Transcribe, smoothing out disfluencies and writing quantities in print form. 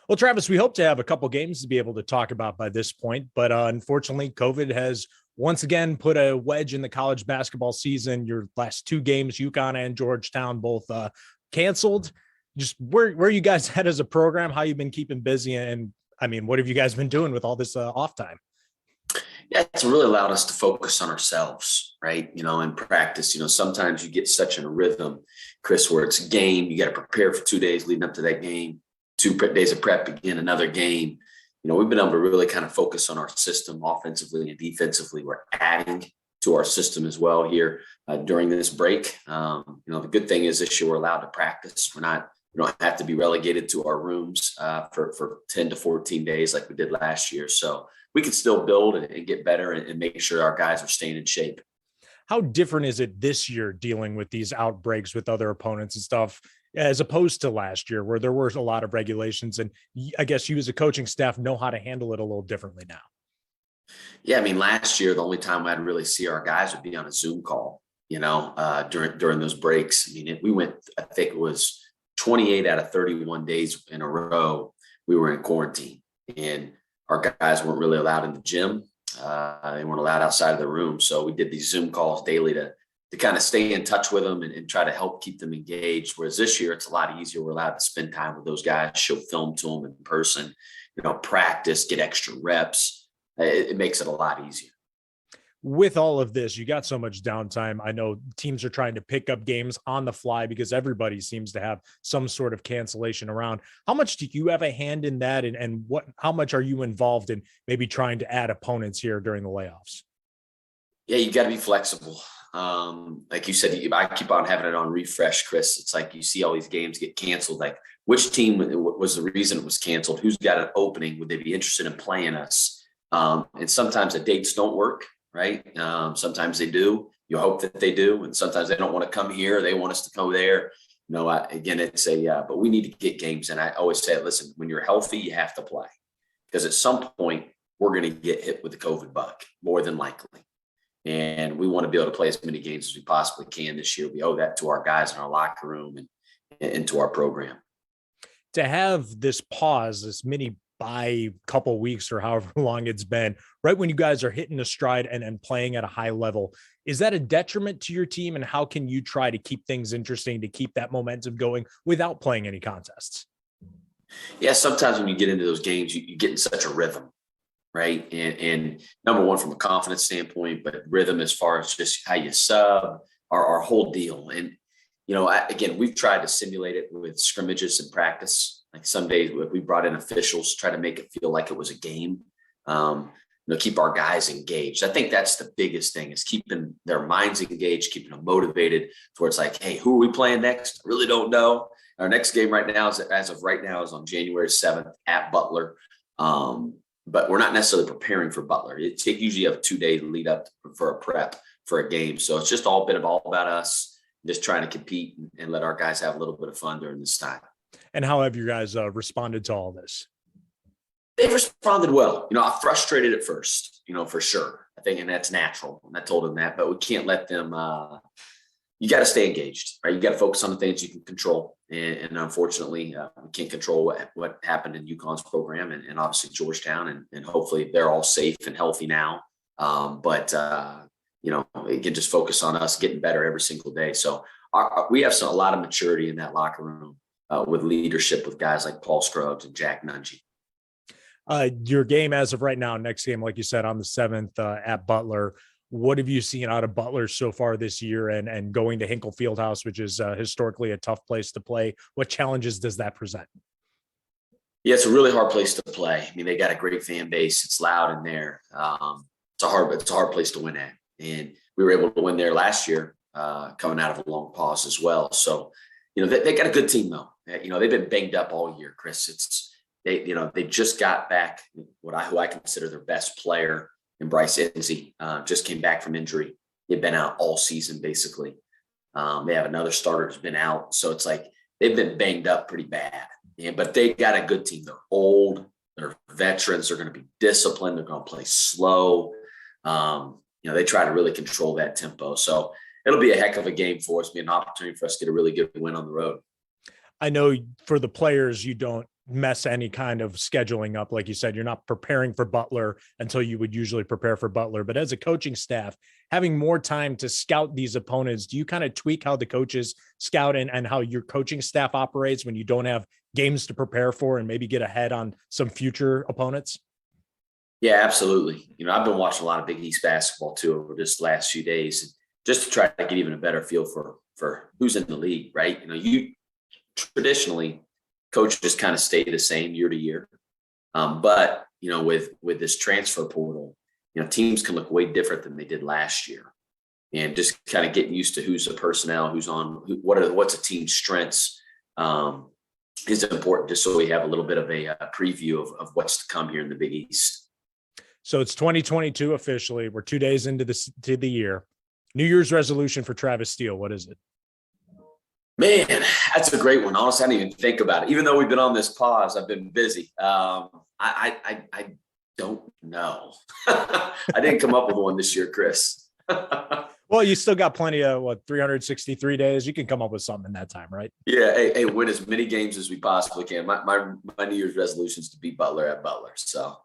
Well, Travis, we hope to have a couple games to be able to talk about by this point, but unfortunately, COVID has once again put a wedge in the college basketball season. Your last two games, UConn and Georgetown, both canceled. Just where you guys at as a program? How you been keeping busy? And I mean, what have you guys been doing with all this off time? Yeah, it's really allowed us to focus on ourselves, right? In practice, sometimes you get such in a rhythm, Chris, where it's a game, you got to prepare for 2 days leading up to that game, 2 days of prep, again, another game. We've been able to really kind of focus on our system offensively and defensively. We're adding to our system as well here during this break. The good thing is this year we're allowed to practice. We don't have to be relegated to our rooms for 10 to 14 days like we did last year. So we can still build and get better and make sure our guys are staying in shape. How different is it this year dealing with these outbreaks with other opponents and stuff, as opposed to last year where there were a lot of regulations? And I guess you as a coaching staff know how to handle it a little differently now. Yeah, I mean, last year, the only time I'd really see our guys would be on a Zoom call, during those breaks. I mean, we went, I think it was 28 out of 31 days in a row, we were in quarantine. And our guys weren't really allowed in the gym. They weren't allowed outside of the room. So we did these Zoom calls daily to kind of stay in touch with them and try to help keep them engaged. Whereas this year, it's a lot easier. We're allowed to spend time with those guys, show film to them in person, practice, get extra reps. It makes it a lot easier. With all of this, you got so much downtime. I know teams are trying to pick up games on the fly because everybody seems to have some sort of cancellation around. How much do you have a hand in that? And how much are you involved in maybe trying to add opponents here during the layoffs? Yeah, you got to be flexible. Like you said, I keep on having it on refresh, Chris. It's like you see all these games get canceled. Like, which team was the reason it was canceled? Who's got an opening? Would they be interested in playing us? And sometimes the dates don't work. Right. Sometimes they do. You hope that they do. And sometimes they don't want to come here. They want us to go there. Again, it's but we need to get games. And I always say, listen, when you're healthy, you have to play, because at some point we're going to get hit with the COVID bug, more than likely. And we want to be able to play as many games as we possibly can this year. We owe that to our guys in our locker room and to our program. To have this pause, this mini by couple weeks or however long it's been, right when you guys are hitting a stride and playing at a high level, is that a detriment to your team? And how can you try to keep things interesting, to keep that momentum going without playing any contests? Yeah, sometimes when you get into those games, you get in such a rhythm, right? And number one, from a confidence standpoint, but rhythm as far as just how you sub, our whole deal. And, again, we've tried to simulate it with scrimmages and practice. Like some days we brought in officials, try to make it feel like it was a game, keep our guys engaged. I think that's the biggest thing, is keeping their minds engaged, keeping them motivated towards like, hey, who are we playing next? I really don't know. Our next game right now is on January 7th at Butler. But we're not necessarily preparing for Butler. You usually have a 2-day lead up for a prep for a game. So it's just all about us, just trying to compete and let our guys have a little bit of fun during this time. And how have you guys responded to all this? They've responded well. I frustrated at first, for sure. I think, and that's natural. And I told them that, but we can't let them, you got to stay engaged, right? You got to focus on the things you can control. And unfortunately, we can't control what happened in UConn's program and obviously Georgetown, and hopefully they're all safe and healthy now. Again, just focus on us getting better every single day. So we have a lot of maturity in that locker room. With leadership with guys like Paul Scruggs and Jack Nungy. Your game as of right now, next game, like you said, on the 7th at Butler. What have you seen out of Butler so far this year, and going to Hinkle Fieldhouse, which is historically a tough place to play? What challenges does that present? Yeah, it's a really hard place to play. I mean, they got a great fan base. It's loud in there. It's a hard place to win at. And we were able to win there last year, coming out of a long pause as well. So, they got a good team though. They've been banged up all year, Chris. They just got back who I consider their best player in Bryce Enzi. Just came back from injury. They've been out all season basically. They have another starter who's been out, so it's like they've been banged up pretty bad. But they got a good team. They're old. They're veterans. They're going to be disciplined. They're going to play slow. They try to really control that tempo. So it'll be a heck of a game for us, be an opportunity for us to get a really good win on the road. I know for the players, you don't mess any kind of scheduling up. Like you said, you're not preparing for Butler until you would usually prepare for Butler. But as a coaching staff, having more time to scout these opponents, do you kind of tweak how the coaches scout and how your coaching staff operates when you don't have games to prepare for and maybe get ahead on some future opponents? Yeah, absolutely. I've been watching a lot of Big East basketball too over this last few days, just to try to get even a better feel for who's in the league, right? You traditionally coaches kind of stay the same year to year, but with this transfer portal, teams can look way different than they did last year, and just kind of getting used to who's the personnel, who's on, what's a team's strengths. Is important just so we have a little bit of a preview of what's to come here in the Big East. So it's 2022 officially. We're 2 days into the year. New Year's resolution for Travis Steele. What is it? Man, that's a great one. Honestly, I didn't even think about it. Even though we've been on this pause, I've been busy. I don't know. I didn't come up with one this year, Chris. Well, you still got plenty of 363 days. You can come up with something in that time, right? Yeah. Hey, win as many games as we possibly can. My New Year's resolution is to beat Butler at Butler. So